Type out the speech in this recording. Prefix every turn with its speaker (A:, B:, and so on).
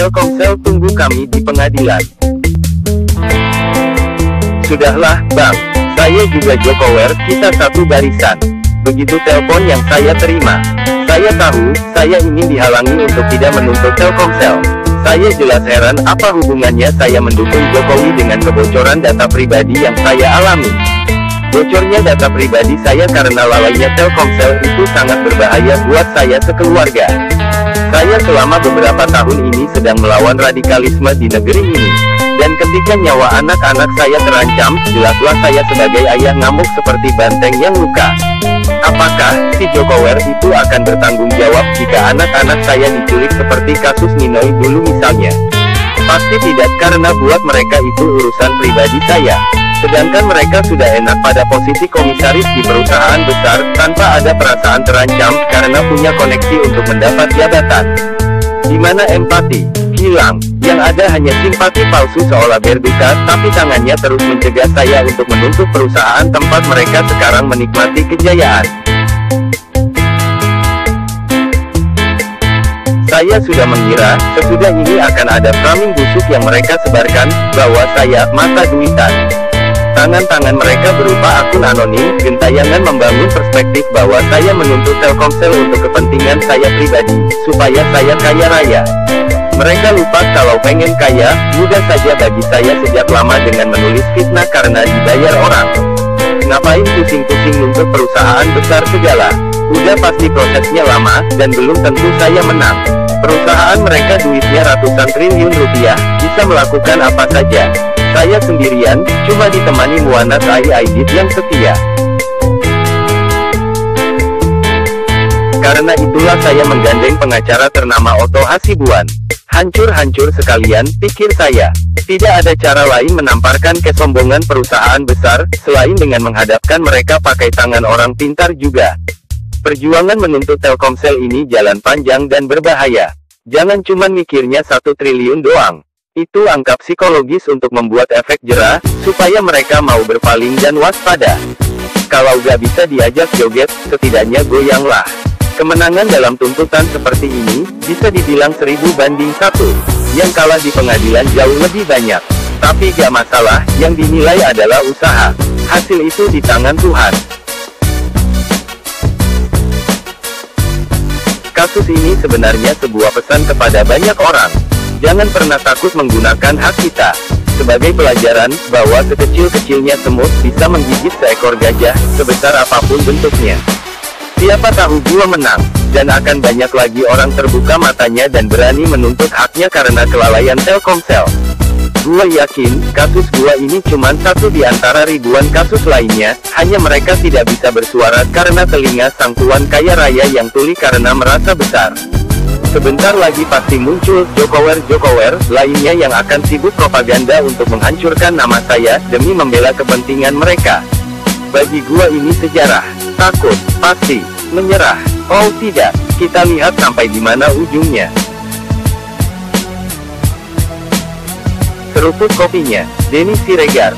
A: Telkomsel tunggu kami di pengadilan. Sudahlah, Bang. Saya juga Jokower, kita satu barisan. Begitu telepon yang saya terima. Saya tahu, saya ingin dihalangi untuk tidak menuntut Telkomsel. Saya jelas heran apa hubungannya saya mendukung Jokowi dengan kebocoran data pribadi yang saya alami. Bocornya data pribadi saya karena lalainya Telkomsel itu sangat berbahaya buat saya sekeluarga. Saya selama beberapa tahun ini sedang melawan radikalisme di negeri ini. Dan ketika nyawa anak-anak saya terancam, jelaslah saya sebagai ayah ngamuk seperti banteng yang luka. Apakah si Jokower itu akan bertanggung jawab jika anak-anak saya diculik seperti kasus Ninoi dulu misalnya? Pasti tidak, karena buat mereka itu urusan pribadi saya. Sedangkan mereka sudah enak pada posisi komisaris di perusahaan besar, tanpa ada perasaan terancam, karena punya koneksi untuk mendapat jabatan. Dimana empati? Hilang. Yang ada hanya simpati palsu seolah berduka, tapi tangannya terus mencegah saya untuk menuntut perusahaan tempat mereka sekarang menikmati kejayaan. Saya sudah mengira, sesudah ini akan ada framing busuk yang mereka sebarkan, bahwa saya, mata duitan. Tangan-tangan mereka berupa akun anonim, gentayangan membangun perspektif bahwa saya menuntut Telkomsel untuk kepentingan saya pribadi, supaya saya kaya raya. Mereka lupa kalau pengen kaya, mudah saja bagi saya sejak lama dengan menulis fitnah karena dibayar orang. Ngapain pusing-pusing nuntut perusahaan besar segala? Udah pasti prosesnya lama, dan belum tentu saya menang. Perusahaan mereka duitnya ratusan triliun rupiah, bisa melakukan apa saja. Saya sendirian, cuma ditemani Muanas Aidit yang setia. Karena itulah saya menggandeng pengacara ternama Otto Hasibuan. Hancur-hancur sekalian, pikir saya. Tidak ada cara lain menamparkan kesombongan perusahaan besar, selain dengan menghadapkan mereka pakai tangan orang pintar juga. Perjuangan menuntut Telkomsel ini jalan panjang dan berbahaya. Jangan cuma mikirnya 1 triliun doang. Itu angka psikologis untuk membuat efek jera, supaya mereka mau berpaling dan waspada. Kalau gak bisa diajak joget, setidaknya goyanglah. Kemenangan dalam tuntutan seperti ini, bisa dibilang 1000 banding 1. Yang kalah di pengadilan jauh lebih banyak. Tapi gak masalah, yang dinilai adalah usaha. Hasil itu di tangan Tuhan. Kasus ini sebenarnya sebuah pesan kepada banyak orang. Jangan pernah takut menggunakan hak kita. Sebagai pelajaran, bahwa sekecil-kecilnya semut bisa menggigit seekor gajah, sebesar apapun bentuknya. Siapa tahu gua menang, dan akan banyak lagi orang terbuka matanya dan berani menuntut haknya karena kelalaian Telkomsel. Gua yakin, kasus gua ini cuma satu di antara ribuan kasus lainnya, hanya mereka tidak bisa bersuara karena telinga sang tuan kaya raya yang tuli karena merasa besar. Sebentar lagi pasti muncul Jokower lainnya yang akan sibuk propaganda untuk menghancurkan nama saya, demi membela kepentingan mereka. Bagi gua ini sejarah. Takut, pasti, menyerah. Oh tidak, kita lihat sampai di mana ujungnya. Seruput kopinya, Denny Siregar.